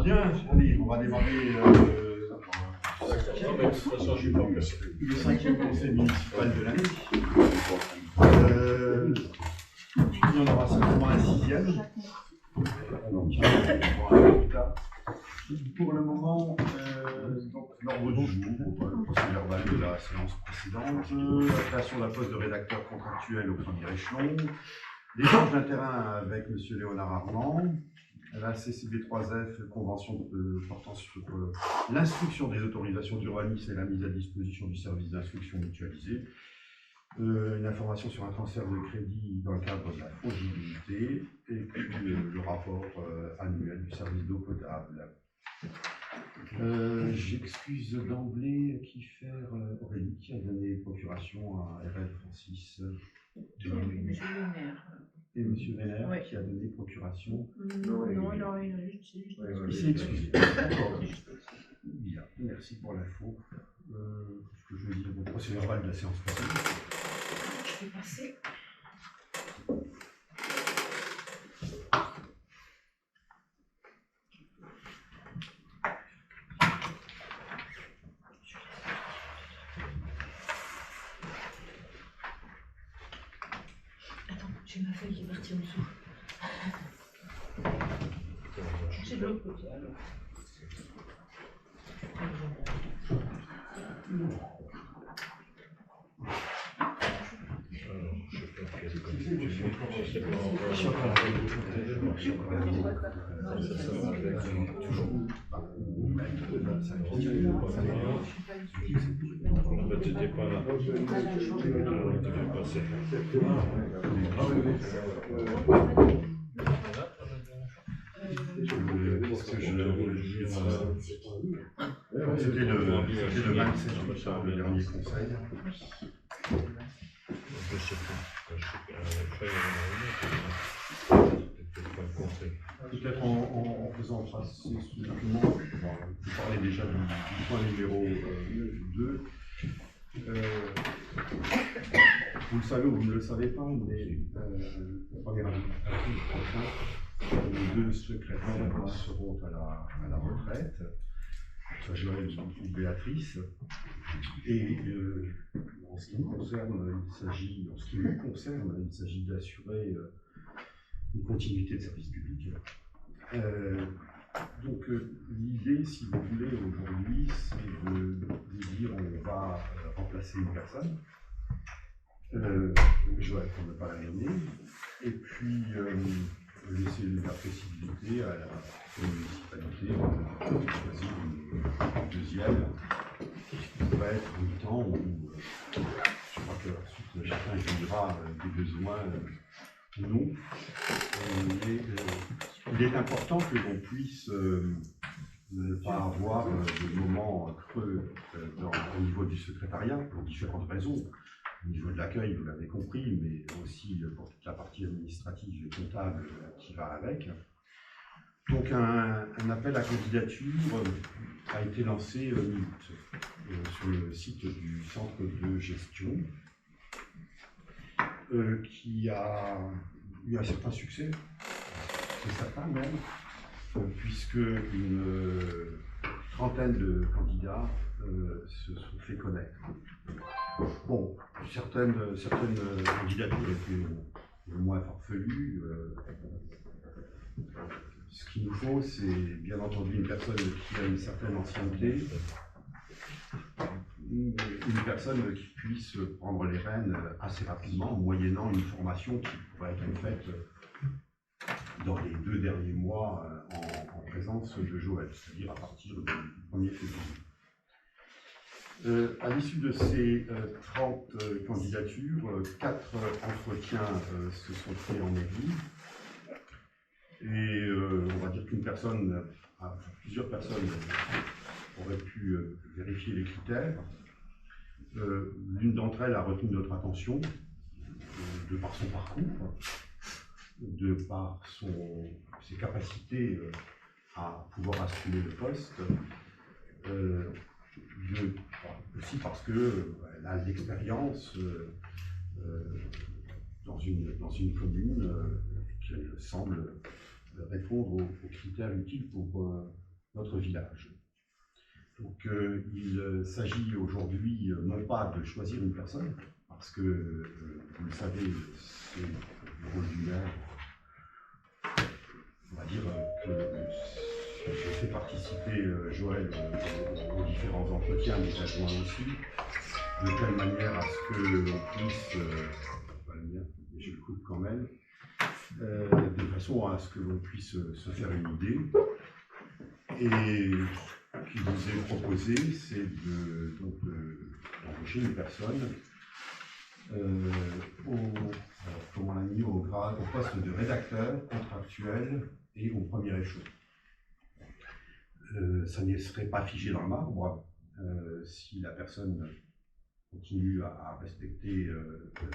Bien, allez, on va démarrer le cinquième conseil municipal de l'année. Il y en aura simplement un sixième. Pour le moment, l'ordre du jour, le procès verbal de la séance précédente, la création d'un poste de rédacteur contractuel au premier échelon, l'échange d'un terrain avec M. Léonard Armand, la CCB3F, convention portant sur l'instruction des autorisations d'urbanisme et la mise à disposition du service d'instruction mutualisé, une information sur un transfert de crédit dans le cadre de la fongibilité, et puis le rapport annuel du service d'eau potable. J'excuse d'emblée Aurélie qui a donné procuration à RL Francis. Monsieur Vénère. Et Monsieur Vénère Oui. qui a donné procuration. Non, il a juste. Il s'est excusé. D'accord. Bien, merci pour l'info. Ce que je veux dire, le procès verbal de la séance précédente. Je vais passer. Attends, j'ai ma feuille qui est partie en dessous. J'ai de l'autre côté alors. T'étais pas là. C'était le 27, le dernier conseil. Peut-être en faisant passer ce document, vous parlez déjà du point numéro 2. Vous le savez ou vous ne le savez pas, mais le premier avril prochain, les deux secrétaires seront à la retraite, Joël ou Béatrice. Et en ce qui nous concerne, il s'agit d'assurer une continuité de service public. Donc l'idée, si vous voulez, aujourd'hui, c'est de dire on va remplacer une personne, Joël pour ne pas la nommer, et puis laisser la possibilité à la municipalité de choisir une deuxième, qui pourrait être un temps où je crois qu'ensuite chacun étudiera des besoins ou non. Il est important que l'on puisse ne pas avoir de moments creux au niveau du secrétariat, pour différentes raisons. Au niveau de l'accueil, vous l'avez compris, mais aussi pour toute la partie administrative et comptable qui va avec. Donc un appel à candidature a été lancé sur le site du centre de gestion, qui a eu un certain succès, c'est certain même, puisque une trentaine de candidats se sont fait connaître. Bon, certaines candidatures étaient au moins farfelues. Ce qu'il nous faut, c'est bien entendu une personne qui a une certaine ancienneté, une personne qui puisse prendre les rênes assez rapidement, moyennant une formation qui pourrait être faite dans les 2 derniers mois en présence de Joël, c'est-à-dire à partir du 1er février. À l'issue de ces 30 candidatures, 4 entretiens se sont faits en mairie. Et on va dire plusieurs personnes auraient pu vérifier les critères. L'une d'entre elles a retenu notre attention, de par son parcours, de par ses capacités à pouvoir assumer le poste, aussi parce qu'elle a l'expérience dans une commune qu'elle semble répondre aux critères utiles pour notre village. Donc il s'agit aujourd'hui non pas de choisir une personne, parce que vous le savez, c'est le rôle du maire. On va dire que je fais participer Joël aux différents entretiens, les adjoints aussi, de telle manière à ce que l'on puisse, pas le mien, mais je le coupe quand même, de façon à ce que l'on puisse se faire une idée. Et ce qui vous est proposé, c'est d'embaucher une personne comme on l'a mis, au poste de rédacteur contractuel et au premier échelon. Ça ne serait pas figé dans le marbre si la personne continue à respecter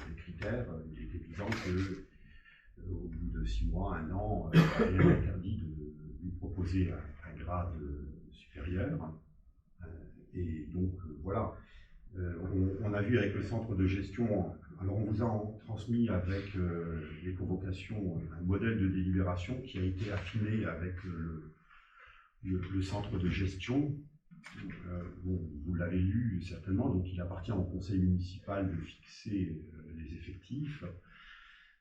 les critères. Il est évident que au bout de 6 mois, 1 an, rien n'interdit de lui proposer un grade supérieur. Et donc voilà, on a vu avec le centre de gestion, alors on vous a transmis avec les convocations un modèle de délibération qui a été affiné avec le centre de gestion. Vous l'avez lu certainement, donc il appartient au conseil municipal de fixer les effectifs.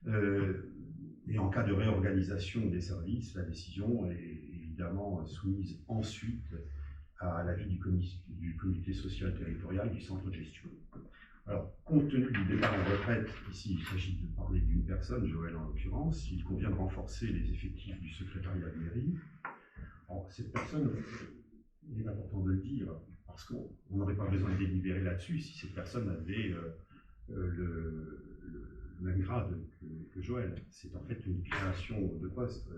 Et en cas de réorganisation des services, la décision est évidemment soumise ensuite à l'avis du comité social territorial du centre de gestion. Alors, compte tenu du départ en retraite, ici il s'agit de parler d'une personne, Joël en l'occurrence, il convient de renforcer les effectifs du secrétariat de mairie. Alors, cette personne, il est important de le dire, parce qu'on n'aurait pas besoin de délibérer là-dessus si cette personne avait le même grade que Joël. C'est en fait une création de poste.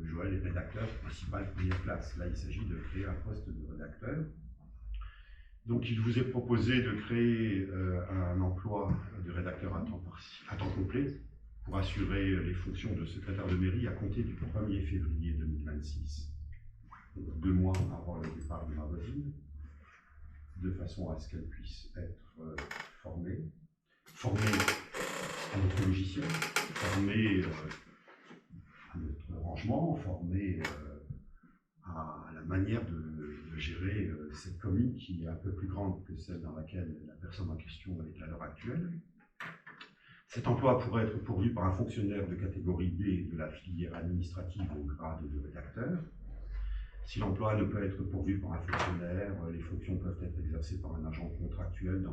Joël est rédacteur principal première classe. Là, il s'agit de créer un poste de rédacteur. Donc, il vous est proposé de créer un emploi de rédacteur à temps complet pour assurer les fonctions de secrétaire de mairie à compter du 1er février 2026, donc 2 mois avant le départ de ma voisine, de façon à ce qu'elle puisse être formée à notre logiciel, formée à notre rangement, formée à la manière de gérer cette commune qui est un peu plus grande que celle dans laquelle la personne en question est à l'heure actuelle. Cet emploi pourrait être pourvu par un fonctionnaire de catégorie B de la filière administrative au grade de rédacteur. Si l'emploi ne peut être pourvu par un fonctionnaire, les fonctions peuvent être exercées par un agent contractuel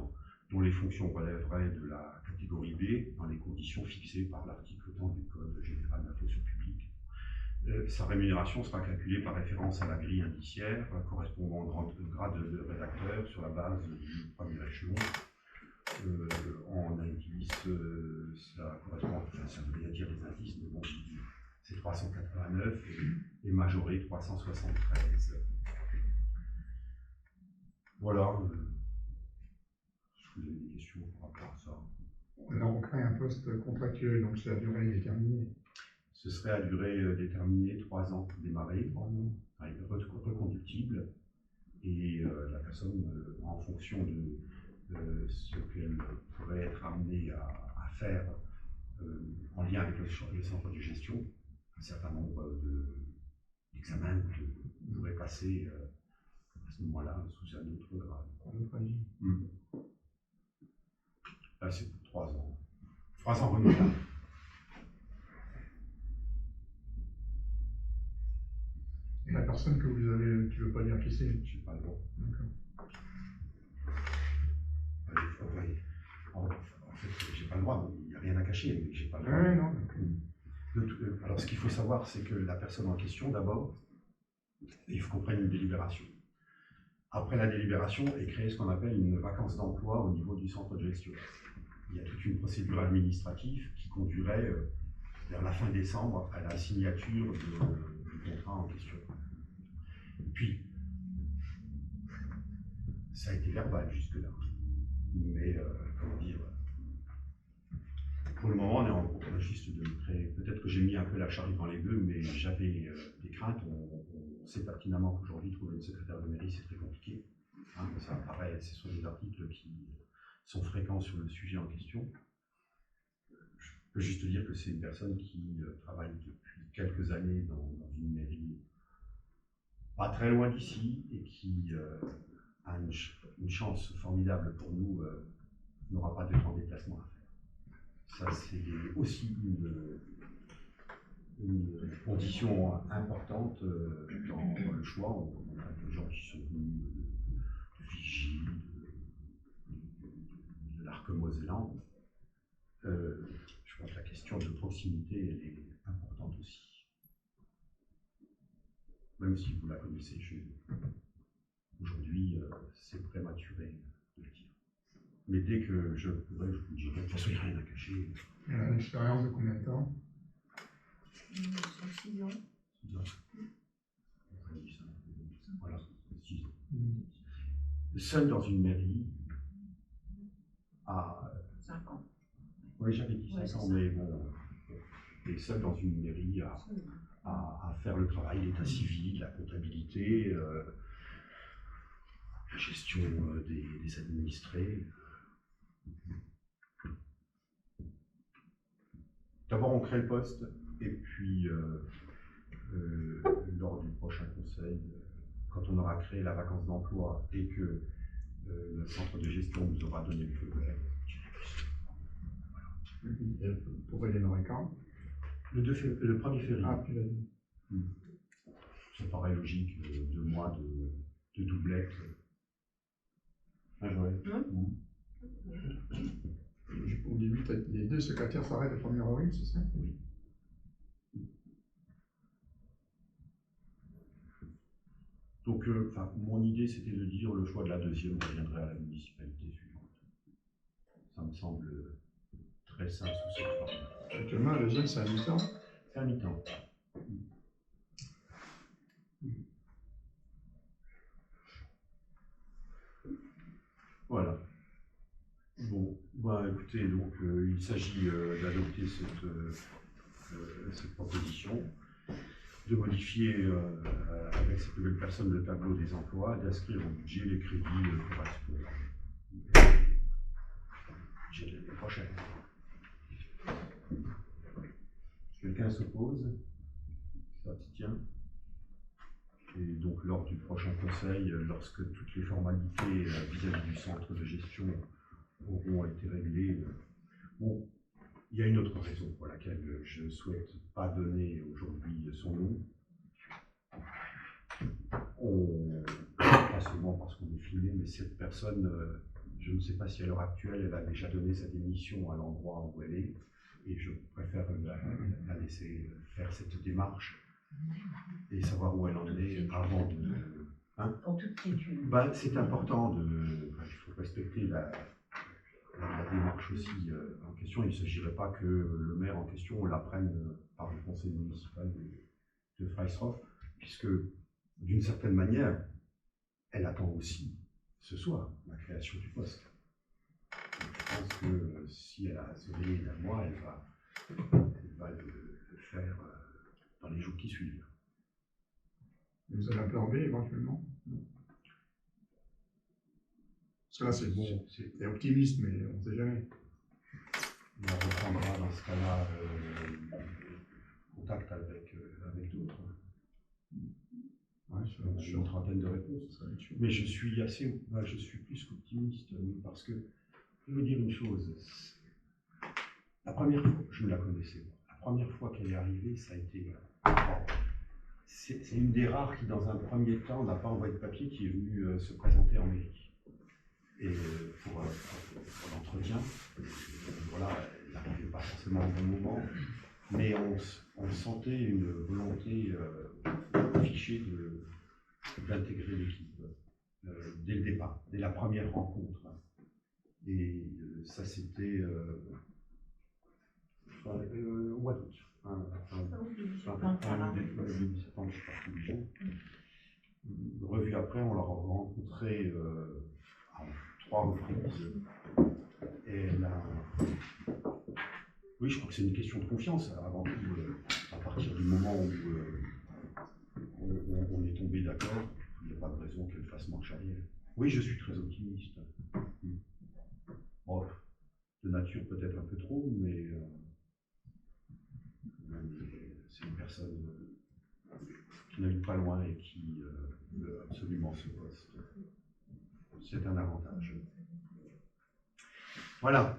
dont les fonctions relèveraient de la catégorie B dans les conditions fixées par l'article 10 du Code général de la fonction publique. Sa rémunération sera calculée par référence à la grille indiciaire correspondant au grade de rédacteur sur la base du premier échelon. En indice, ça correspond, enfin, ça veut rien dire les indices, mais bon, c'est 389 et majoré 373. Voilà. Est-ce que vous avez des questions par rapport à ça? Alors on crée un poste contractuel, donc c'est à durée déterminée. Ce serait à durée déterminée, 3 ans pour démarrer, reconductible, et la personne, en fonction de ce qu'elle pourrait être amenée à faire en lien avec le centre de gestion, un certain nombre d'examens que vous pourrez passer à ce moment-là sous un autre grade. Là, c'est pour 3 ans. 3 ans renouvelables. Et la personne que vous avez, tu ne veux pas dire qui c'est? Je n'ai pas le droit. D'accord. En fait, j'ai pas le droit, il n'y a rien à cacher, mais j'ai pas le droit. Ouais, non. Alors, ce qu'il faut savoir, c'est que la personne en question, d'abord, il faut qu'on prenne une délibération. Après la délibération est créée ce qu'on appelle une vacance d'emploi au niveau du centre de gestion. Il y a toute une procédure administrative qui conduirait vers la fin décembre à la signature du contrat en question. Puis, ça a été verbal jusque-là. Mais, comment dire, pour le moment, on est en cours juste de créer. Peut-être que j'ai mis un peu la charrue dans les bœufs, mais j'avais des craintes. On sait pertinemment qu'aujourd'hui, trouver une secrétaire de mairie, c'est très compliqué. Hein, ça apparaît, ce sont des articles qui sont fréquents sur le sujet en question. Je peux juste dire que c'est une personne qui travaille depuis quelques années dans une mairie pas très loin d'ici et qui a une chance formidable pour nous, n'aura pas de temps de déplacement à faire. Ça, c'est aussi une condition importante dans le choix. On a des gens qui sont venus de Fidji, de l'arc Mosellan. Je crois que la question de proximité, elle est importante aussi. Même si vous la connaissez chez vous. Aujourd'hui, c'est prématuré de le dire. Mais dès que je pourrai, je vous dirai, de toute façon, il n'y a rien à cacher. Il y a une expérience de combien de temps? 6 ans. 6 ans. Voilà, 6 ans. Seul dans une mairie, à 5 ans. oui, j'avais dit 5 ans, mais bon, et seul dans une mairie à faire le travail, l'état civil, la comptabilité, la gestion des administrés. D'abord, on crée le poste, et puis, lors du prochain conseil, quand on aura créé la vacance d'emploi et que le centre de gestion nous aura donné le feu vert, Pourquoi il y en aurait quand? le 1er février. Ah, tu l'as dit. Ça paraît logique, 2 mois de doublette. Ah, ouais. Au début, les 2 secrétaires s'arrêtent le 1er avril, c'est ça? Oui. Donc, mon idée, c'était de dire le choix de la deuxième reviendrait à la municipalité suivante. Ça me semble très sain sous cette forme. Actuellement, la deuxième, c'est à mi-temps. C'est à mi-temps. Voilà. Bon, bah écoutez, donc il s'agit d'adopter cette proposition, de modifier avec cette nouvelle personne le tableau des emplois, d'inscrire au budget les crédits correspondants. Budget de l'année prochaine. Quelqu'un s'oppose? Ça tient. Et donc lors du prochain conseil, lorsque toutes les formalités vis-à-vis du centre de gestion auront été réglées, bon, il y a une autre raison pour laquelle je ne souhaite pas donner aujourd'hui son nom. Pas seulement parce qu'on est filmé, mais cette personne, je ne sais pas si à l'heure actuelle, elle a déjà donné sa démission à l'endroit où elle est, et je préfère la laisser faire cette démarche et savoir où elle en est avant de... Hein? En toute quiétude. Ben, c'est important il faut respecter la démarche aussi en question. Il ne s'agirait pas que le maire en question l'apprenne par le conseil municipal de Freisroff, puisque d'une certaine manière, elle attend aussi ce soir la création du poste. Donc, je pense que si elle a sonné d'un mois, elle va le faire dans les jours qui suivent. Vous avez un plan B éventuellement? Parce que là, c'est bon, c'est optimiste, mais on ne sait jamais. On reprendra dans ce cas-là contact avec d'autres. Ouais, sur une trentaine de réponses. Mais je suis je suis plus qu'optimiste, oui, parce que je veux dire une chose. La première fois, je ne la connaissais pas. La première fois qu'elle est arrivée, ça a été. C'est une des rares qui, dans un premier temps, n'a pas envoyé de papier, qui est venue se présenter en mairie. Et pour l'entretien, voilà, elle n'arrivait pas forcément au bon moment, mais on sentait une volonté affichée d'intégrer l'équipe dès le départ, dès la première rencontre. Et ça, c'était au mois d'août. Revu après, on l'a rencontré à 3 reprises. Et oui, je crois que c'est une question de confiance avant tout. À partir du moment où on est tombé d'accord, il n'y a pas de raison qu'elle fasse marche arrière. Oui, je suis très optimiste. Bon, de nature peut-être un peu trop, mais c'est une personne n'habite pas loin et qui veut absolument ce poste. C'est un avantage. Voilà.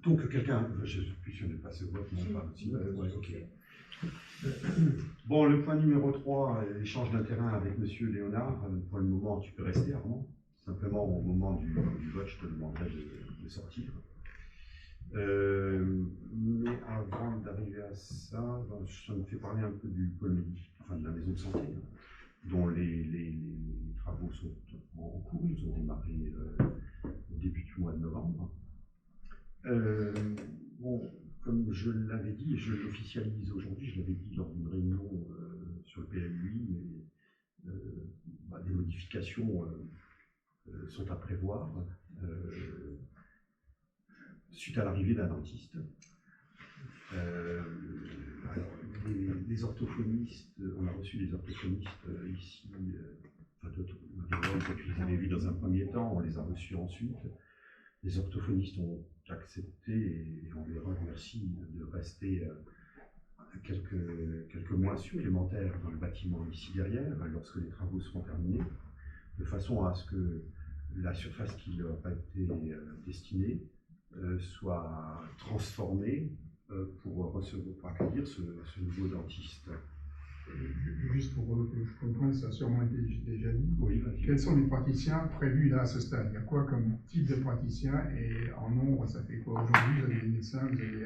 Donc, quelqu'un, je ne sais plus si on est passé au vote, non pas aussi. Ouais, ok. Bon, le point numéro 3, échange d'un terrain avec Monsieur Léonard. Pour le moment, tu peux rester, Armand. Simplement, au moment du vote, je te demanderai de sortir. Mais avant d'arriver à ça, ça me fait parler un peu du pôle médical, enfin de la maison de santé, dont les travaux sont en cours. Ils ont démarré au début du mois de novembre. Bon, comme je l'avais dit, et je l'officialise aujourd'hui, je l'avais dit lors d'une réunion sur le PLUI, mais des modifications sont à prévoir suite à l'arrivée d'un dentiste. Alors, les orthophonistes, on a reçu des orthophonistes ici, que vous avez vu dans un premier temps, on les a reçus ensuite. Les orthophonistes ont accepté, et on les remercie, de rester quelques mois supplémentaires dans le bâtiment ici derrière, lorsque les travaux seront terminés, de façon à ce que la surface qui leur a été destinée soit transformée pour accueillir ce nouveau dentiste. Juste pour que je comprenne, ça a sûrement été déjà dit. Oui, quels sont les praticiens prévus là à ce stade? Il y a quoi comme type de praticien et en nombre, ça fait quoi? Aujourd'hui, vous avez des médecins, vous avez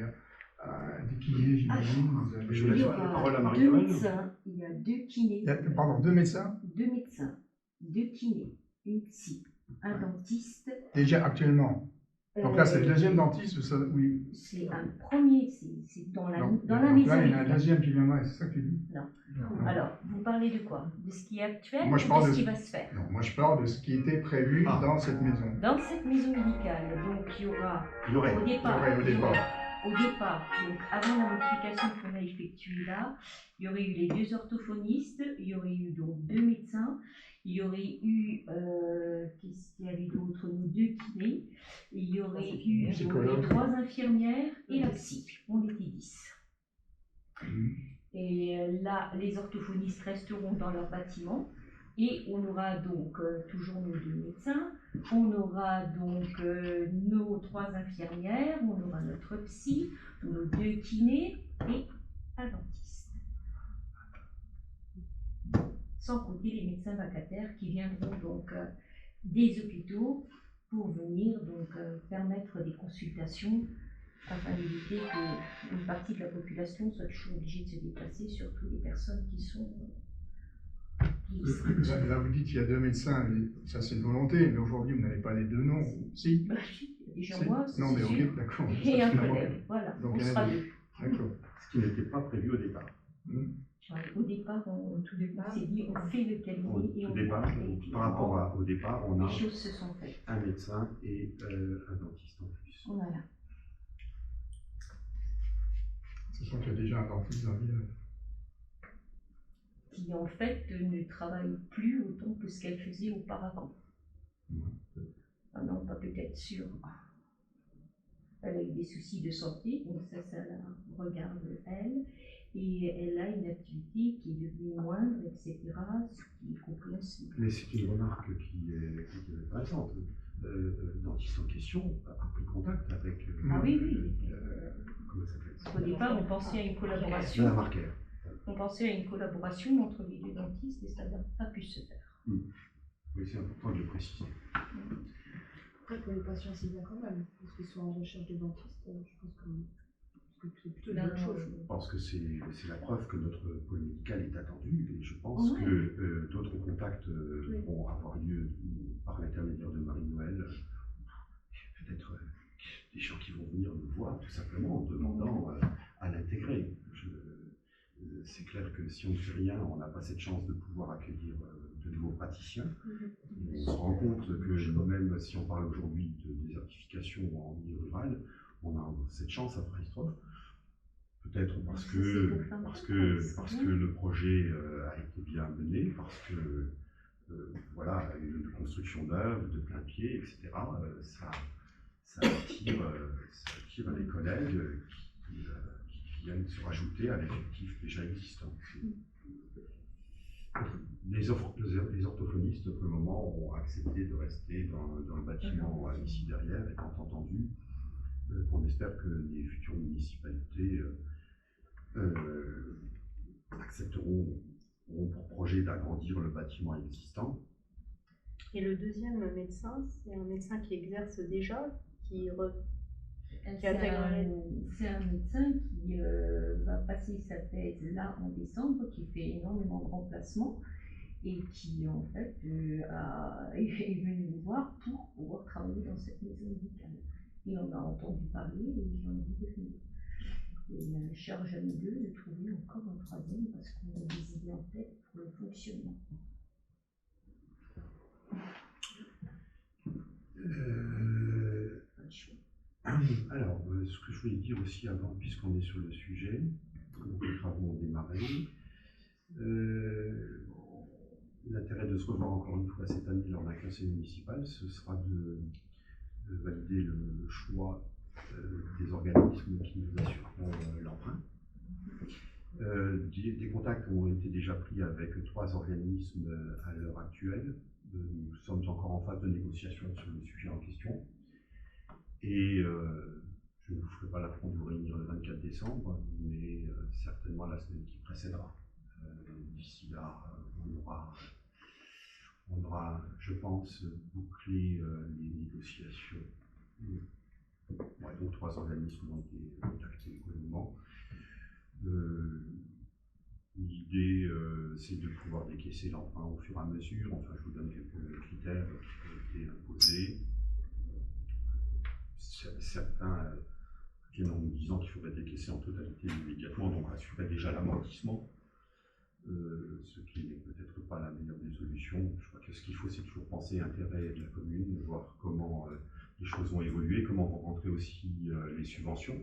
des kinés, j'imagine. Vous avez... Je laisse la parole à Deux Marie-Noël. médecins, il y a 2 kinés. Pardon, 2 médecins? 2 médecins, 2 kinés, une psy, un dentiste. Déjà actuellement. Donc là, c'est le deuxième dentiste, ça, oui. C'est un premier, c'est dans la Donc, maison. là, il y en a un deuxième qui viendra, c'est ça que tu dis? Non. Non. Alors, vous parlez de quoi? De ce qui est actuel Moi, je ou parle de ce de- qui va se faire? Non, moi je parle de ce qui était prévu dans cette maison. Dans cette maison médicale, donc il y aura Il y aurait. au départ, Il y aurait au départ. donc avant la modification qu'on a effectuée là, il y aurait eu les 2 orthophonistes, il y aurait eu donc 2 médecins, il y aurait eu, qu'est-ce qu'il y avait d'autre, nos 2 kinés, et il y aurait eu donc, Psychologue. les 3 infirmières et la psy, on était 10. Mhm. Et là, les orthophonistes resteront dans leur bâtiment. Et on aura donc toujours nos 2 médecins, on aura donc nos 3 infirmières, on aura notre psy, nos 2 kinés et un dentiste. Sans compter les médecins vacataires qui viendront donc des hôpitaux pour venir donc permettre des consultations afin d'éviter qu'une partie de la population soit toujours obligée de se déplacer, surtout les personnes qui sont Là, vous dites qu'il y a 2 médecins, ça c'est une volonté, mais aujourd'hui vous n'avez pas les 2 noms. Si? Bah, déjà Si. moi, Non, mais c'est sûr. ok, d'accord. Et un Finalement. collègue, voilà, Donc, on il y en a sera 2. 2. D'accord. Ce qui n'était pas prévu au départ. Ouais, au départ, on s'est dit, on fait le cabinet et Au on départ, et par rapport au départ, on les a choses se sont faites. un médecin et un dentiste en plus. Voilà. Sachant qu'il y a déjà un dentiste dans le village. Qui en fait ne travaille plus autant que ce qu'elle faisait auparavant. Ah non, pas peut-être sûr. Elle a eu des soucis de santé, donc ça la regarde elle. Et elle a une activité qui est devenue moindre, etc., ce qui est compréhensible. Mais c'est une remarque qui est intéressante. Le dentiste en question a pris contact avec. Ah oui, oui. Comment ça s'appelle? Au départ, on pensait à une Madame collaboration. Marquer. On pensait à une collaboration entre les 2 dentistes et ça n'a pas pu se faire. Oui, c'est important de le préciser. Après, pour les patients, c'est bien quand même. Parce qu'ils sont en recherche de dentiste, je pense que c'est plutôt une bonne chose. Je pense que c'est la preuve que notre pôle médical est attendu et je pense Ouais. que d'autres contacts vont avoir lieu par l'intermédiaire de Marie-Noël. Peut-être des gens qui vont venir nous voir tout simplement en demandant à l'intégrer. C'est clair que si on ne fait rien, on n'a pas cette chance de pouvoir accueillir de nouveaux praticiens. On se rend compte que même si on parle aujourd'hui de désertification en milieu rural, on a cette chance à Freystrop. Peut-être parce que le projet a été bien mené, parce que voilà, une construction d'œuvres, de plein pied, etc. Ça attire les collègues qui viennent se rajouter à l'effectif déjà existant. Les orthophonistes, pour le moment, ont accepté de rester dans le bâtiment ici derrière, étant entendu qu'on espère que les futures municipalités accepteront, auront pour projet d'agrandir le bâtiment existant. Et le deuxième médecin, c'est un médecin qui exerce déjà, qui C'est un médecin qui va passer sa thèse là en décembre, qui fait énormément de remplacements et qui en fait est venu nous voir pour pouvoir travailler dans cette maison médicale. Il en a entendu parler et il a envie de venir. Et charge à nous deux de trouver encore un troisième parce qu'on a des idées en tête pour le fonctionnement. Alors, ce que je voulais dire aussi avant, puisqu'on est sur le sujet, les travaux ont démarré. L'intérêt de se revoir encore une fois cette année lors d'un conseil municipal, ce sera de valider le choix des organismes qui nous assureront l'emprunt. Des contacts ont été déjà pris avec 3 organismes à l'heure actuelle. Nous sommes encore en phase de négociation sur le sujet en question. Et je ne vous ferai pas l'affront de vous réunir le 24 décembre, mais certainement la semaine qui précédera. D'ici là, on aura, je pense, bouclé les négociations. Ouais, donc 3 organismes ont été contactés pour le moment. L'idée, c'est de pouvoir décaisser l'emprunt au fur et à mesure. Enfin, je vous donne quelques critères qui ont été imposés. Certains viennent en nous disant qu'il faudrait décaisser en totalité immédiatement, donc assurer déjà l'amortissement, ce qui n'est peut-être pas la meilleure des solutions. Je crois que ce qu'il faut, c'est toujours penser à l'intérêt de la commune, voir comment les choses vont évoluer, comment vont rentrer aussi les subventions.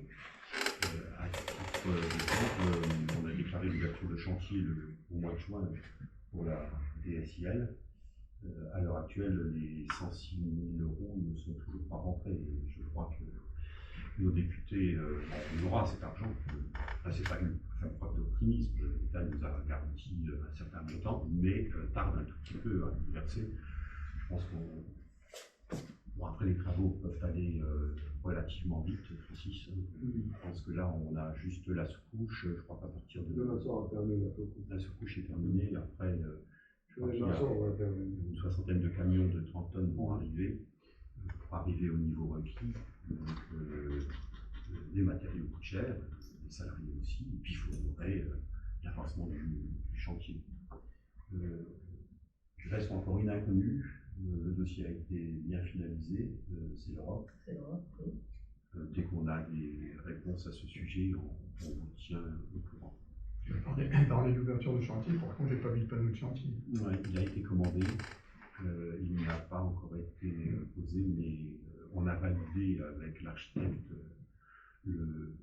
À titre d'exemple, on a déclaré l'ouverture de chantier au mois de juin pour la DSIL. À l'heure actuelle, les 106 000 € ne sont toujours pas rentrés. Je crois que nos députés, on aura cet argent. C'est pas une preuve d'optimisme. L'État nous a garanti un certain montant, mais tarde un tout petit peu à nous verser. Je pense qu'on. Bon, après, les travaux peuvent aller relativement vite, Francis. Je pense que là, on a juste la sous-couche. Je crois qu'à partir de. La sous-couche est terminée. Après. Une soixantaine de camions de 30 tonnes vont arriver pour arriver au niveau requis. Donc, les matériaux coûtent cher, les salariés aussi, et puis il faut honorer l'avancement du chantier. Il reste encore une inconnue. Le dossier a été bien finalisé, c'est l'Europe. Oui. Dès qu'on a des réponses à ce sujet, on vous tient au courant. Dans les ouvertures de chantier, par contre, j'ai pas vu de panneau de chantier. Ouais, il a été commandé, il n'a pas encore été posé, mais on a validé avec l'architecte le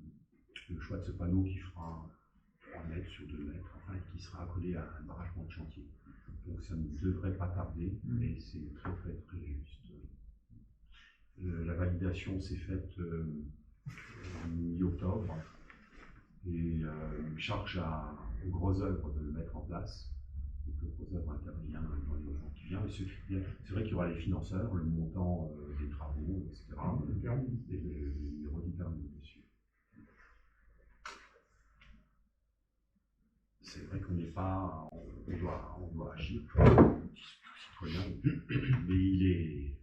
choix de ce panneau qui fera 3 mètres sur 2 mètres, enfin qui sera accolé à un barragement de chantier. Donc ça ne devrait pas tarder, mais c'est très très très juste. La validation s'est faite mi-octobre. Et charge aux gros œuvres de le mettre en place. Donc le gros œuvre intervient dans les jours qui viennent. C'est vrai qu'il y aura les financeurs, le montant des travaux, etc. Et le numéro du permis, bien sûr. C'est vrai qu'on n'est pas. On doit agir comme citoyen, mais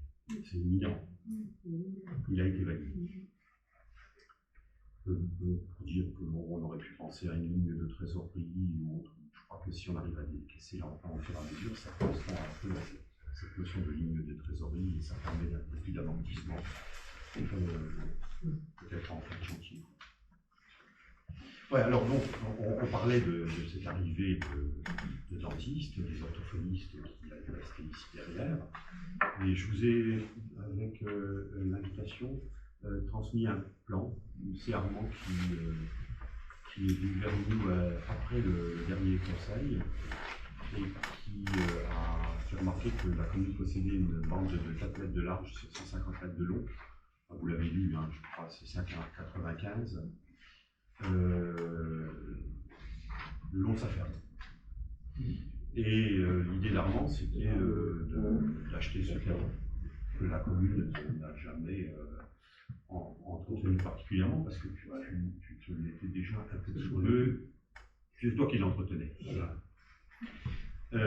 c'est imminent. Il a été validé. Pour dire qu'on aurait pu penser à une ligne de trésorerie ou autre. Je crois que si on arrive à décaisser l'emprunt au fur et à mesure, ça correspond un peu à cette notion de ligne de trésorerie et ça permet un peu plus d'amortissement, peut-être en fin de chantier. Ouais, alors donc, on parlait de cette arrivée de dentistes, des orthophonistes qui allaient rester ici derrière, et je vous ai, avec l'invitation, transmis un plan. C'est Armand qui est venu vers nous après le dernier conseil et qui a fait remarquer que la commune possédait une bande de 4 mètres de large sur 150 mètres de long. Vous l'avez vu, hein, je crois, c'est 5,95. Le long, ça ferme. Et l'idée d'Armand, c'était d'acheter ce terrain que la commune n'a jamais entretenu particulièrement, parce que tu te l'étais déjà un petit peu. C'est toi qui l'entretenais. Voilà. Bon,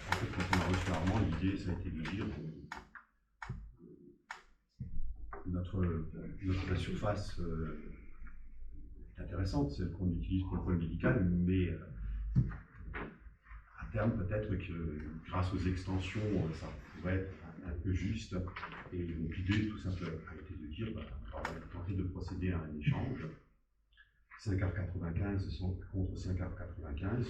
en fait, quand on a reçu Armand, l'idée, ça a été de dire la surface est intéressante, celle qu'on utilise pour le pôle médical, mais à terme, peut-être que grâce aux extensions, ça pourrait être un peu juste. Et donc l'idée, tout simplement, a été de dire, on va tenter de procéder à un échange. 5,95 contre 5,95.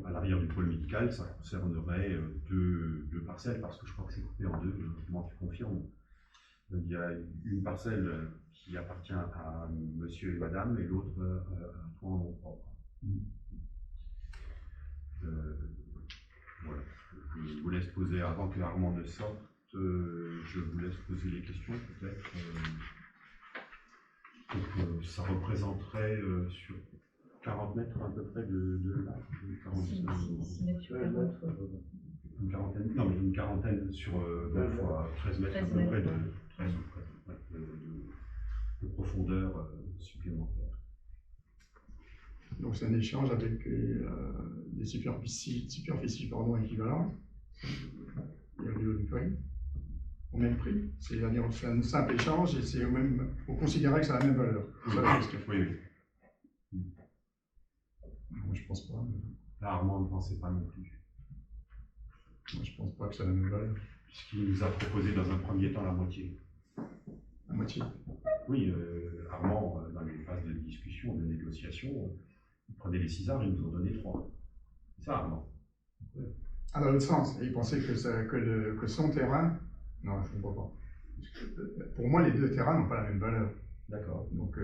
À l'arrière du pôle médical, ça concernerait deux parcelles, parce que je crois que c'est coupé en deux, comment tu confirmes. Il y a une parcelle qui appartient à monsieur et madame, et l'autre à toi en nom propre. Voilà. Je vous laisse poser, avant que Armand ne sorte, je vous laisse poser les questions peut-être. Donc, ça représenterait sur 40 mètres à peu près de là. 6 mètres sur 40. Une quarantaine, non mais une quarantaine sur 9 fois 13 mètres à peu près de 13 ou 13 de profondeur supplémentaire. Donc c'est un échange avec des superficies équivalentes. Il y a au niveau du prix, au même prix. C'est un simple échange et c'est au même. On considérait que c'est la même valeur. Oui, oui. Moi, je pense pas. Là, Armand ne pensait pas non plus. Moi, je pense pas que c'est la même valeur. Puisqu'il nous a proposé dans un premier temps la moitié. La moitié. Oui, Armand, dans les phases de discussion, de négociation, il prenait les 6 arbres, ils nous ont donné 3. C'est ça, Armand. Ouais. Ah, dans l'autre sens. Et il pensait que son terrain. Non, je ne comprends pas. Pour moi, les deux terrains n'ont pas la même valeur. D'accord. Donc,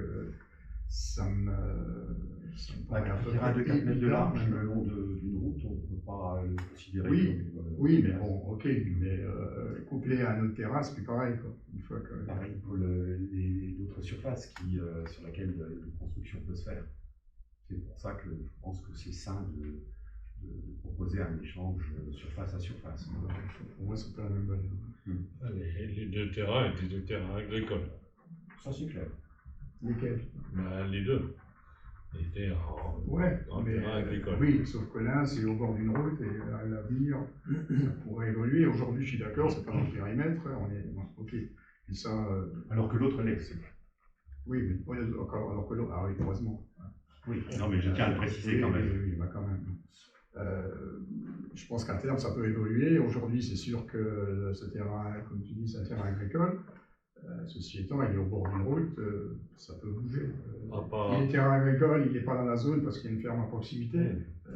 ça me paraît Un terrain de 4 mètres de large, le long d'une route, on ne peut pas le considérer comme. Oui, mais bon, ok, mais couplé à un autre terrain, c'est plus pareil, quoi. Une fois que. Pareil pour d'autres surfaces sur lesquelles une construction peut se faire. C'est pour ça que je pense que c'est sain de proposer un échange surface à surface. Pour moi, c'est pas la même valeur. Les deux terrains étaient des terrains agricoles. Ça, c'est clair. Lesquels? Les deux étaient en mais, terrain agricole. oui, sauf que l'un, c'est au bord d'une route et à l'avenir, ça pourrait évoluer. Aujourd'hui, je suis d'accord, c'est pas dans le périmètre, on est. Ok. Et ça. Alors que l'autre l'est, c'est vrai. Oui, mais alors que l'autre. Ah oui, heureusement. Oui, non, mais je tiens à le préciser quand même. Oui, bah quand même. Je pense qu'à terme, ça peut évoluer. Aujourd'hui, c'est sûr que ce terrain, comme tu dis, c'est un terrain agricole. Ceci étant, il est au bord d'une route, ça peut bouger. Il est terrain agricole, il n'est pas dans la zone parce qu'il y a une ferme à proximité.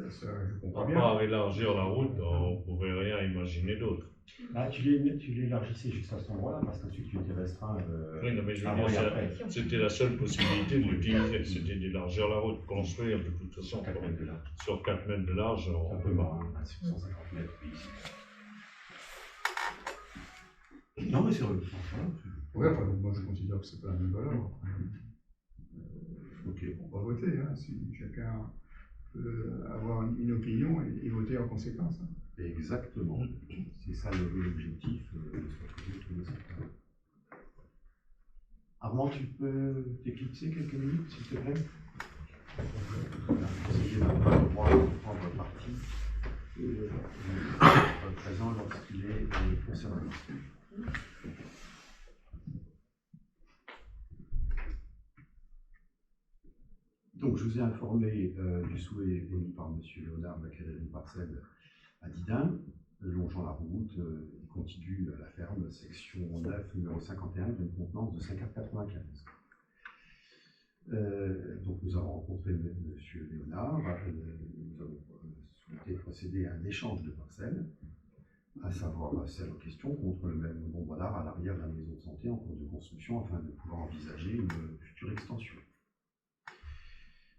Ça, je comprends À bien. part élargir la route, on ne pouvait rien imaginer d'autre. Ah, tu l'élargissais juste à cet endroit-là, parce qu'ensuite tu étais restreint. Oui, non, mais je veux avant dire, et après. c'était la seule possibilité de l'utiliser, c'était d'élargir la route, construire de toute façon. 4 mètres de large. Sur 4 mètres de large, Un peu bas, hein, sur 150 mètres, oui. Non, mais c'est vrai. Ouais, enfin, donc moi je considère que c'est pas la même valeur. Ok. On va voter, hein, si chacun peut avoir une opinion et voter en conséquence. Hein. Exactement. C'est ça l'objectif de se retrouver autour de cette table. Armand, tu peux t'éclipser quelques minutes, s'il te plaît? Il n'a pas le droit de prendre parti présent lorsqu'il est concerné. Donc, je vous ai informé du souhait émis par M. Léonard d'acquérir une parcelle à Didin, longeant la route et contiguë à la ferme, section 9, numéro 51, d'une contenance de 5,95. Donc, nous avons rencontré M. Léonard, nous avons souhaité procéder à un échange de parcelles, à savoir celle en question, contre le même nombre d'arbres à l'arrière de la maison de santé en cours de construction, afin de pouvoir envisager une future extension.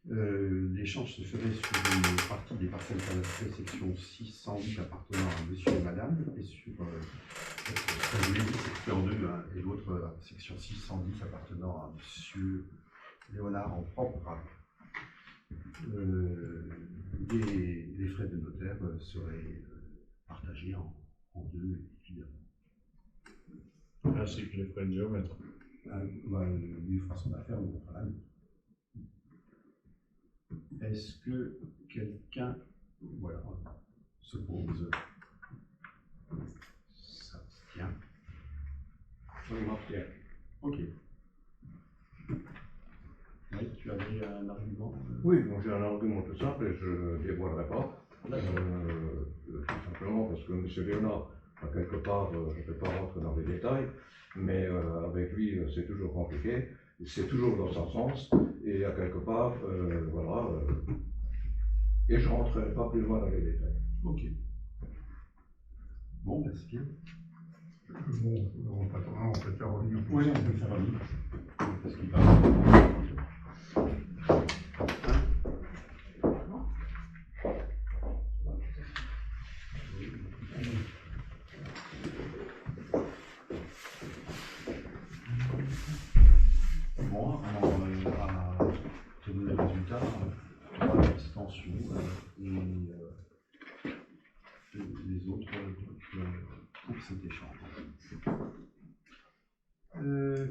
L'échange se ferait sur une partie des parcelles cadastrées section 608 appartenant à monsieur et madame, et sur c'est en deux, hein, et l'autre section 610 appartenant à monsieur Léonard en propre. les frais de notaire seraient partagés en deux équilibrés. Ainsi que les frais de géomètre. Lui fera son affaire, on fera la nôtre. Est-ce que quelqu'un s'oppose? S'abstient. On m'abstient. Ok. Oui, tu avais un argument? Oui, bon, j'ai un argument tout simple et je ne dévoilerai pas. Tout simplement parce que M. Léonard, à quelque part, je ne vais pas rentrer dans les détails, mais avec lui, c'est toujours compliqué, c'est toujours dans son sens, et à quelque part, voilà, et je ne rentrerai pas plus loin dans les détails. Ok. Bon, ben c'est bien. Bon, on peut le faire revenir. Oui, on peut le faire revenir. Parce qu'il va. Bon, à tenir les résultats, l'abstention et les autres pour cet échange.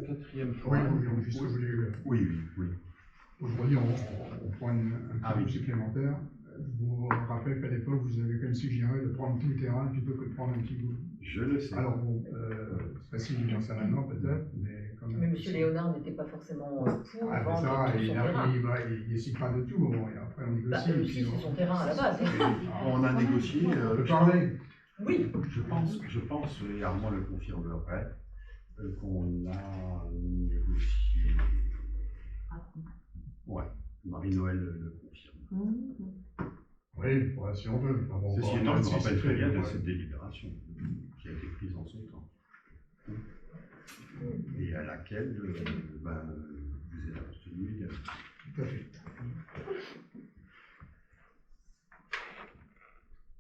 Quatrième Oui, point. juste que je voulais. Oui. Aujourd'hui, on prend un petit peu supplémentaire. Je vous rappelle qu'à l'époque, vous avez quand même suggéré de prendre tout le terrain plutôt que de prendre un petit bout. Je le sais. Alors bon, c'est facile de dire ça maintenant peut-être, mais quand même. Mais M. Léonard n'était pas forcément pour Ah, mais vendre ça, tout son terrain. il décide pas de tout, bon, et après on négocie. Bah, aussi, c'est son terrain à la base. On a négocié. On peut parler. Oui. Je pense, et Armand le confirmerait, qu'on a négocié. Ouais, Marie-Noël le confirme. Oui, si on veut. Enfin, bon, Ceci bon, étant, je me si rappelle c'est très fait, bien de ouais. cette délibération qui a été prise en son temps. Et à laquelle vous êtes abstenu également. Tout à fait.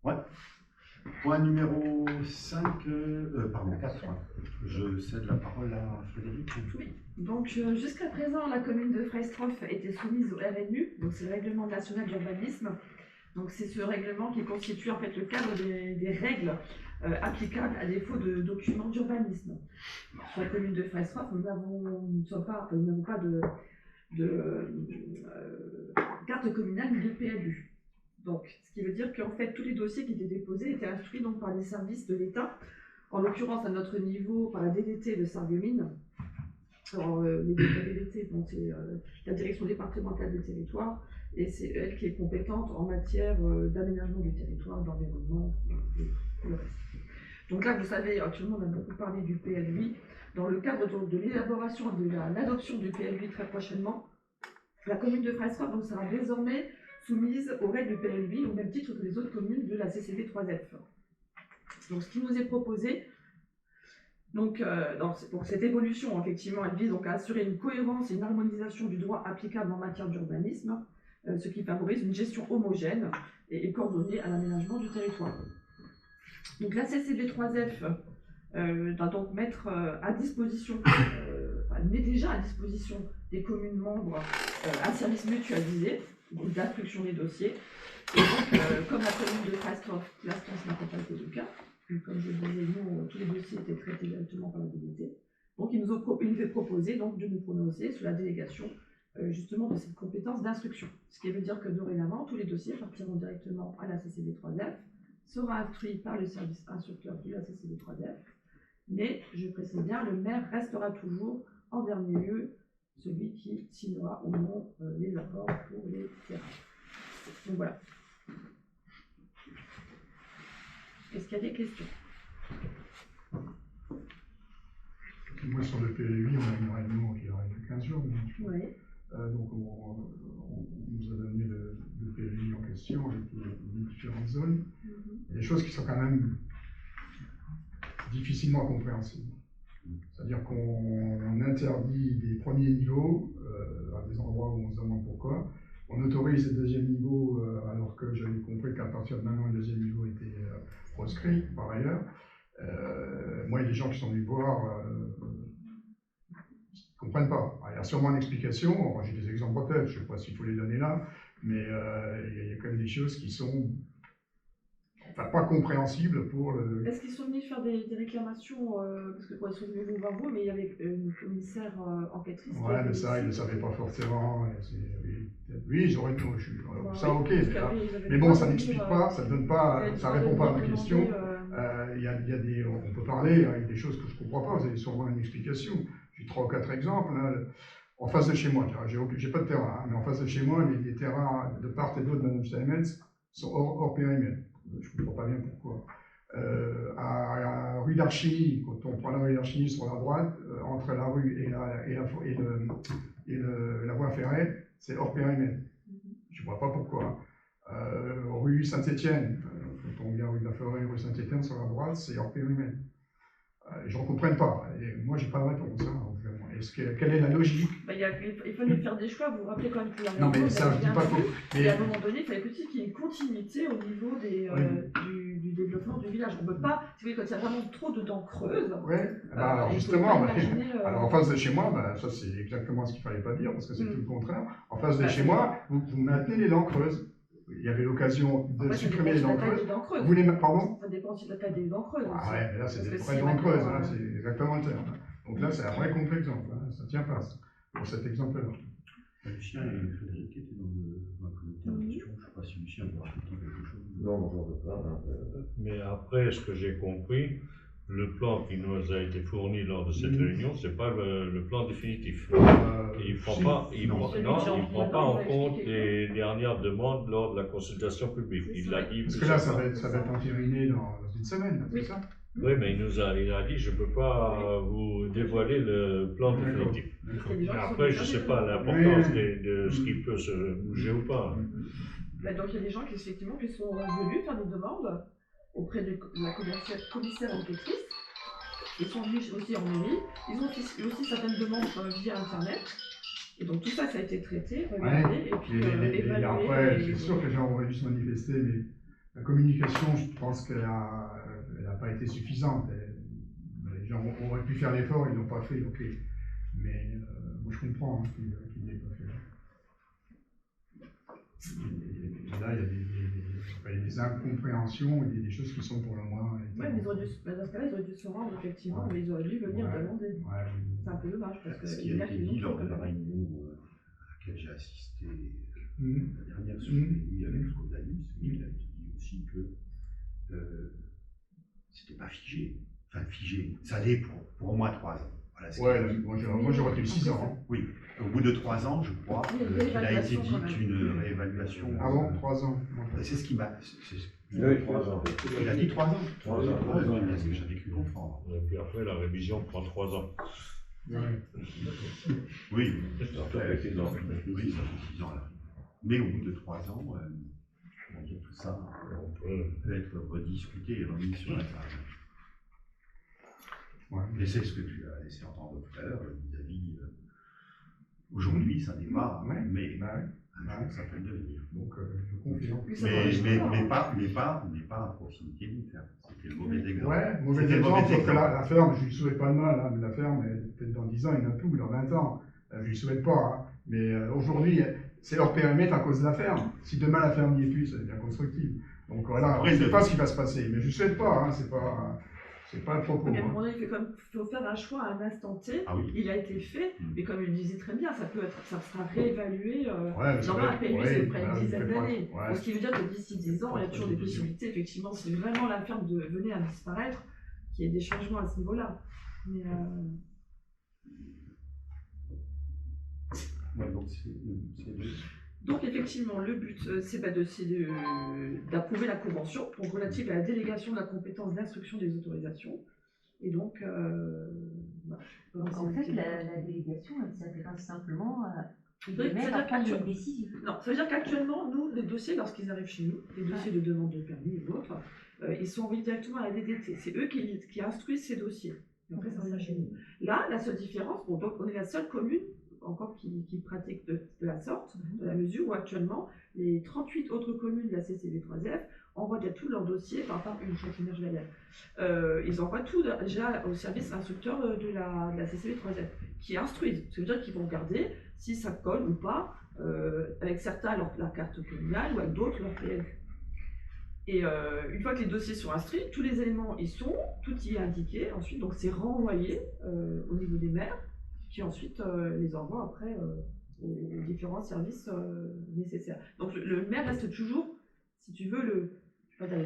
Ouais. Point numéro 5, pardon, 4. Je cède la parole à Frédéric. Oui. Donc jusqu'à présent, la commune de Freistroff était soumise au RNU, donc c'est le règlement national d'urbanisme. Donc c'est ce règlement qui constitue en fait le cadre des règles applicables à défaut de documents d'urbanisme. Sur la commune de Freistroff, nous n'avons pas de carte communale ni de PLU. Donc, ce qui veut dire qu'en fait, tous les dossiers qui étaient déposés étaient instruits donc, par les services de l'État, en l'occurrence à notre niveau par la DDT de Sarreguemines. Alors, la DDT, bon, c'est la direction départementale des territoires, et c'est elle qui est compétente en matière d'aménagement du territoire, d'environnement, et tout le reste. Donc là, vous savez, actuellement, on a beaucoup parlé du PLUI. Dans le cadre donc, de l'élaboration de l'adoption du PLUI très prochainement, la commune de Freistroff donc, sera désormais soumise aux règles du PLUI au même titre que les autres communes de la CCD 3F. Donc ce qui nous est proposé, donc, pour cette évolution, effectivement, elle vise donc à assurer une cohérence et une harmonisation du droit applicable en matière d'urbanisme, ce qui favorise une gestion homogène et coordonnée à l'aménagement du territoire. Donc la CCD 3F doit donc mettre à disposition, elle met déjà à disposition des communes membres un service mutualisé d'instruction des dossiers. Et donc, comme la commune de Freistroff, l'instant n'a pas été le cas, comme je disais, nous, tous les dossiers étaient traités directement par la DDT. Donc, il nous fait proposer donc, de nous prononcer sur la délégation justement de cette compétence d'instruction. Ce qui veut dire que dorénavant, tous les dossiers partiront directement à la CCD 3F, sera instruit par le service instructeur de la CCD 3F, mais je précise bien, le maire restera toujours en dernier lieu celui qui signera ou non les accords pour les terrains. Donc voilà. Est-ce qu'il y a des questions? Moi, sur le PLUI, on a une réunion qui aura lieu 15 jours. Oui. Donc, on nous a donné le PLUI en question avec les différentes zones. Il y a des choses qui sont quand même difficilement compréhensibles. C'est-à-dire qu'on interdit des premiers niveaux à des endroits où on se demande pourquoi. On autorise le deuxième niveau alors que j'avais compris qu'à partir de maintenant, le deuxième niveau était proscrit par ailleurs. Moi, il y a des gens qui sont venus voir, qui ne comprennent pas. Alors, il y a sûrement une explication. J'ai des exemples en tête, je ne sais pas s'il faut les donner là, mais il y a quand même des choses qui sont pas compréhensibles pour le... Est-ce qu'ils sont venus faire des réclamations, parce que ils sont venus vous voir vous, mais il y avait une commissaire enquêtrice. Ouais, mais ça, ils ne le savaient pas forcément. Oui, ils auraient tout. Ça, ok. Mais bon, ça n'explique pas, ça ne donne pas, ça répond pas à ma question. Il y a des, on peut parler, il y a des choses que je ne comprends pas, vous avez sûrement une explication. J'ai 3 ou 4 exemples. Hein. En face de chez moi, j'ai pas de terrain, hein, mais en face de chez moi, les terrains de part et d'autre de Mme Steinmetz sont hors périmètre. Je ne comprends pas bien pourquoi. À rue d'Archigny, quand on prend la rue d'Archigny sur la droite, entre la rue et la voie ferrée, c'est hors périmètre. Je ne vois pas pourquoi. Rue Saint-Étienne, quand on vient rue de la Forêt, rue Saint-Étienne sur la droite, c'est hors périmètre. Je ne comprends pas. Et moi, je n'ai pas de réponse. Hein, quelle est la logique? Il fallait faire des choix. Vous vous rappelez quand même qu'il y avait non, mais ça, je dis pas que... Et à un moment donné, il fallait aussi qu'il y ait une continuité au niveau du développement du village. On ne peut pas, si vous voulez, quand il y a vraiment trop de dents creuses. Oui, alors justement, alors en face de chez moi, ça c'est exactement ce qu'il ne fallait pas dire, parce que c'est tout le contraire. En face de chez moi, vous maintenez les dents creuses. Il y avait l'occasion de supprimer les dents creuses. Vous les... Pardon? Ça dépend aussi de la taille des dents creuses. Ah ouais, mais là c'est des vraies dents creuses, hein, c'est exactement le terme. Donc là c'est un vrai contre-exemple, hein, ça ne tient pas pour cet exemple-là. Lucien et Frédéric étaient dans le comité en question. Je ne sais pas si Lucien peut rajouter quelque chose. Non, j'en veux pas. Mais après, ce que j'ai compris, le plan qui nous a été fourni lors de cette réunion, ce n'est pas le plan définitif. Il ne prend pas en compte les dernières demandes lors de la consultation publique. Il l'a dit. Parce que là, ça va être entériné dans une semaine, c'est ça? Oui, mais il a dit, je ne peux pas vous dévoiler le plan définitif. Après, je ne sais pas l'importance de ce qui peut se bouger ou pas. Donc il y a des gens qui, effectivement, qui sont venus faire des demandes auprès de la commissaire enquêtrice. Ils sont venus aussi en mairie. Ils ont aussi certaines demandes via Internet. Et donc tout ça, ça a été traité, regardé, et puis évalué. Après, c'est sûr que les gens auraient dû se manifester, mais la communication, je pense qu'elle n'a pas été suffisante. Les gens auraient pu faire l'effort, ils ne l'ont pas fait, ok. Mais moi je comprends qu'ils ne l'aient pas fait. Et là, il y a des incompréhensions et des choses qui sont pour le moins. Oui, mais dans ce cas-là, ils auraient dû se rendre, effectivement, mais ils auraient dû venir demander. C'est un peu dommage. Parce que ce qui a été dit lors de la réunion à laquelle j'ai assisté la dernière sur lui avec Frodalis, il a dit aussi que c'était pas figé. Enfin, figé. Ça allait pour au moins 3 ans. Voilà, moi j'aurais été 6 ans. Hein. Oui, au bout de 3 ans, je crois qu'il a été dit qu'une réévaluation. Ah bon, 3 ans. C'est ce qui m'a. Oui, 3 ans. Il a dit 3 ans. 3 ans. C'est ce que j'avais cru comprendre. Et puis après, la révision prend 3 ans. Oui, Ça fait 6 ans. Oui, ça fait 6 ans là. Mais au bout de 3 ans, tout ça peut être rediscuté et remis sur la table. Et c'est ce que tu as laissé entendre tout à l'heure vis-à-vis. Aujourd'hui, ça n'est pas, mais un jour, ça peut le devenir. Donc, je confirme. Mais pas à proximité d'une ferme. C'était le mauvais exemple. Ouais, mauvais exemple, sauf que la ferme, je ne lui souhaite pas de mal, hein, mais la ferme, peut-être dans 10 ans, il y en a plus, ou dans 20 ans. Je ne lui souhaite pas. Hein. Mais aujourd'hui, c'est hors périmètre à cause de la ferme. Si demain la ferme n'y est plus, ça devient constructible. Donc voilà, on ne sait pas ce qui va se passer. Mais je ne souhaite pas, hein, c'est pas le propos. Mais à un moment donné, il faut faire un choix à un instant T. Ah oui. Il a été fait, mais comme il le disait très bien, ça sera réévalué dans un pays, ouais, c'est près d'une dizaine d'années. Ouais. Ce qui veut dire que d'ici 10 ans, il y a toujours des possibilités, effectivement, si vraiment la ferme venait à disparaître, qu'il y ait des changements à ce niveau-là. Mais donc effectivement, le but, c'est d'approuver la convention relative à la délégation de la compétence d'instruction des autorisations. Et donc, en fait, la délégation, elle s'intéresse simplement à prendre une décision. Non, ça veut dire qu'actuellement, nous, les dossiers, lorsqu'ils arrivent chez nous, les dossiers de demande de permis ou autres, ils sont envoyés directement à la DDT. C'est eux qui instruisent ces dossiers. Et après, ça revient chez nous. Là, la seule différence, donc on est la seule commune encore qui pratique de la sorte, de la mesure où actuellement, les 38 autres communes de la CCV3F envoient déjà tout leur dossier, par une châtillonnage d'ailleurs. Ils envoient tout déjà au service instructeur de la CCV3F, qui instruisent. Ça veut dire qu'ils vont regarder si ça colle ou pas avec certains leur carte communale ou avec d'autres leur PLU. Et une fois que les dossiers sont instruits, tous les éléments y sont, tout y est indiqué ensuite, donc c'est renvoyé au niveau des maires, qui ensuite les envoient après aux différents services nécessaires. Donc le maire reste toujours, si tu veux, le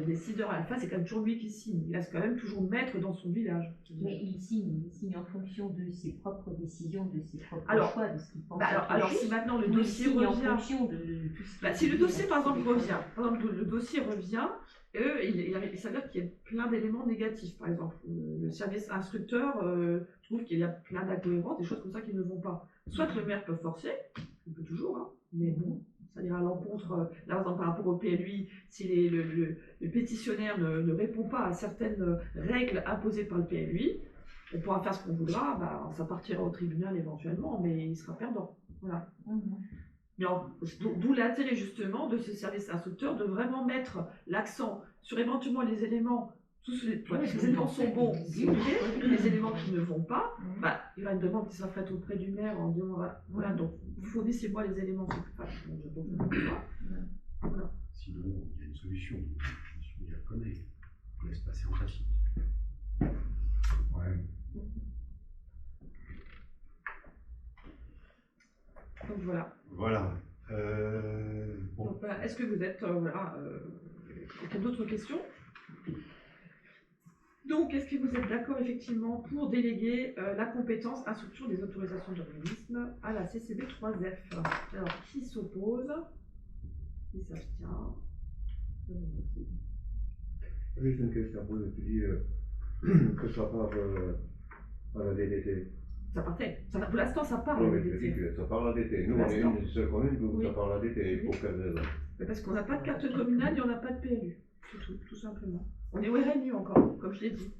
décideur à la fin, c'est quand même toujours lui qui signe. Il reste quand même toujours maître dans son village. Mais il signe en fonction de ses propres décisions, de ses propres choix, de ce qu'il pense. Alors si maintenant le dossier signe en revient, fonction de tout ce si le dossier par exemple revient, le dossier revient, il s'avère qu'il y a plein d'éléments négatifs. Par exemple, le service instructeur trouve qu'il y a plein d'incohérences, des choses comme ça qui ne vont pas. Soit le maire peut forcer, il peut toujours, hein, mais bon, ça ira à l'encontre, là par exemple par rapport au PLUI, si le pétitionnaire ne répond pas à certaines règles imposées par le PLUI, on pourra faire ce qu'on voudra, ça partira au tribunal éventuellement, mais il sera perdant. Voilà. Mais d'où l'intérêt justement de ce service instructeur de vraiment mettre l'accent sur éventuellement les éléments, les éléments sont bons, les éléments qui ne vont pas, il y aura une demande qui sera faite auprès du maire en disant voilà, donc fournissez-moi les éléments, c'est plus facile. Voilà. Sinon, il y a une solution. Il la connaît. On laisse passer en tacite. Ouais. Donc voilà. Voilà. Bon. Donc, est-ce que vous êtes quelqu'un d'autres questions? Donc, est-ce que vous êtes d'accord effectivement pour déléguer la compétence instruction des autorisations d'urbanisme à la CCB 3F? Alors, qui s'oppose? Qui s'abstient? Juste une question, tu dis que ça part à la DDT. Ça partait. Pour l'instant, ça part. Oui, mais je dis que ça part à la DDT. Nous, on est une des seules communes où ça part à la DDT. Pour quelle raison? Parce qu'on n'a pas de carte communale et on n'a pas de PLU. C'est tout simplement. On est au RNU encore, comme je l'ai dit.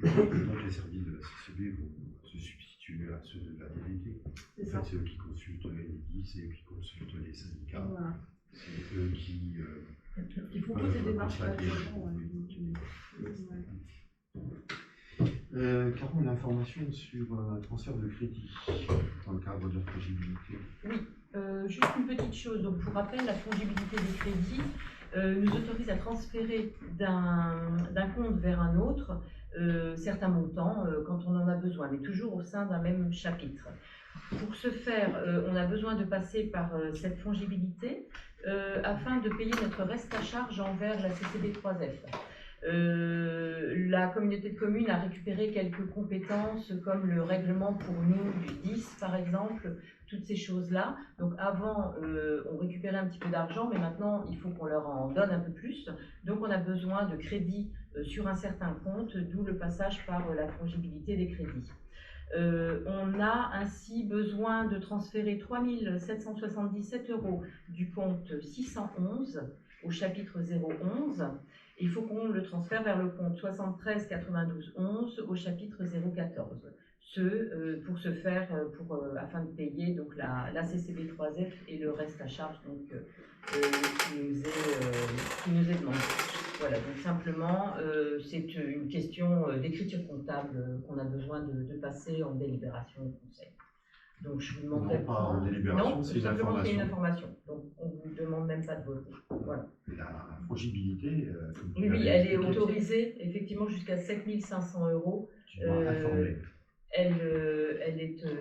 Donc les services de la CCB vont se substituer à ceux de la DDT. C'est En ça. fait, c'est eux qui consultent les DIS, c'est eux qui consultent les syndicats. Voilà. C'est eux qui Ils font toutes ces démarches là. Caron, l'information sur un transfert de crédit dans le cadre de la fragilité. Juste une petite chose, donc pour rappel, la fongibilité des crédits nous autorise à transférer d'un compte vers un autre certains montants quand on en a besoin, mais toujours au sein d'un même chapitre. Pour ce faire, on a besoin de passer par cette fongibilité afin de payer notre reste à charge envers la CCB 3F. La communauté de communes a récupéré quelques compétences comme le règlement pour nous du 10 par exemple, toutes ces choses-là. Donc avant, on récupérait un petit peu d'argent, mais maintenant, il faut qu'on leur en donne un peu plus. Donc on a besoin de crédits sur un certain compte, d'où le passage par la fongibilité des crédits. On a ainsi besoin de transférer 3 777 € du compte 611 au chapitre 011. Il faut qu'on le transfère vers le compte 73 92 11 au chapitre 014. Pour ce faire, afin de payer donc la CCB 3F et le reste à charge donc, qui nous est demandé. Voilà, donc simplement, c'est une question d'écriture comptable qu'on a besoin de passer en délibération au conseil. Donc je vous demanderai Non, pas en délibération, c'est une simplement c'est une information. information. Donc on ne vous demande même pas de voter. Voilà. La fongibilité, Oui, elle est autorisée effectivement jusqu'à 7 500 €. tu m'as informé. Elle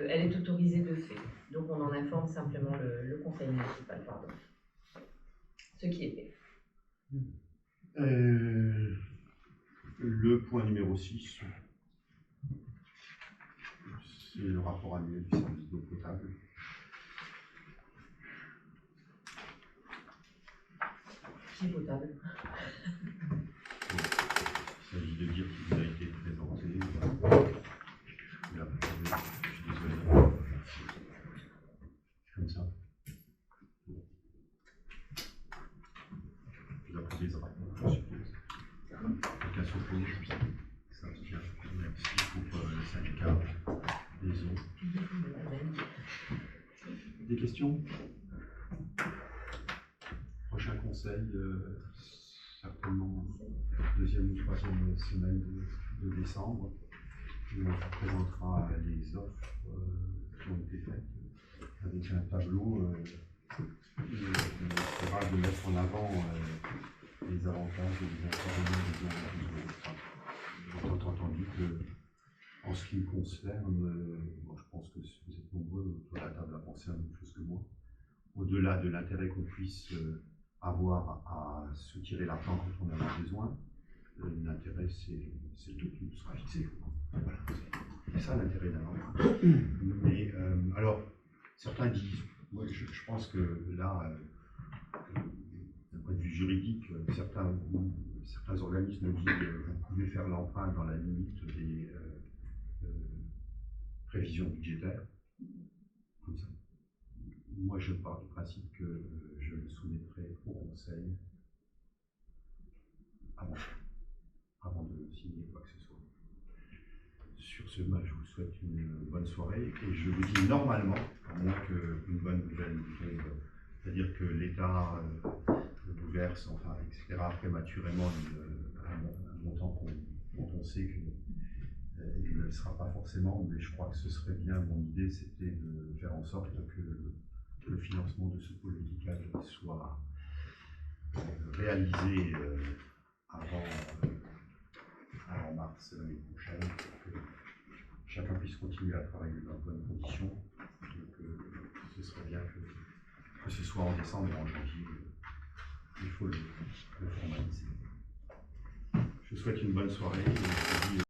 est autorisée de fait. Donc on en informe simplement le conseil municipal, pardon. Ce qui est fait. Le point numéro 6, c'est le rapport annuel du service d'eau potable. C'est potable. Il s'agit de dire qu'il vous a été présenté. Là, je suis désolé. Comme ça. Vous apprenez les rapports, je suppose. Quelqu'un s'oppose, ça tient. Merci pour le syndicat des eaux. Des questions? Prochain conseil, certainement deuxième ou troisième semaine de décembre, où on vous présentera les offres qui ont été faites avec un tableau, il essaiera de mettre en avant les avantages et les inconvénients des uns et des autres. Étant entendu que, en ce qui me concerne, bon, je pense que vous êtes nombreux autour de la table à penser à la même chose que moi, au-delà de l'intérêt qu'on puisse avoir à soutirer l'argent quand on en a besoin, l'intérêt c'est le taux qui nous sera fixé. Voilà, c'est ça l'intérêt d'un emprunt. Mais alors, certains disent, moi je pense que là, d'un point de vue juridique, certains organismes disent que vous pouvez faire l'emprunt dans la limite des prévisions budgétaires. Comme ça. Moi, je pars du principe que je le soumettrai au Conseil avant de signer quoi que ce soit. Sur ce, je vous souhaite une bonne soirée et je vous dis normalement, à moins qu'une bonne nouvelle tombe, c'est-à-dire que l'État vous verse, enfin, etc., prématurément un montant dont on sait qu'il ne le sera pas forcément, mais je crois que ce serait bien, mon idée, c'était de faire en sorte que le financement de ce pôle médical soit réalisé avant mars l'année prochaine, pour que chacun puisse continuer à travailler dans de bonnes conditions. Donc, ce serait bien que ce soit en décembre ou en janvier. Il faut le formaliser. Je vous souhaite une bonne soirée. Et je vous dis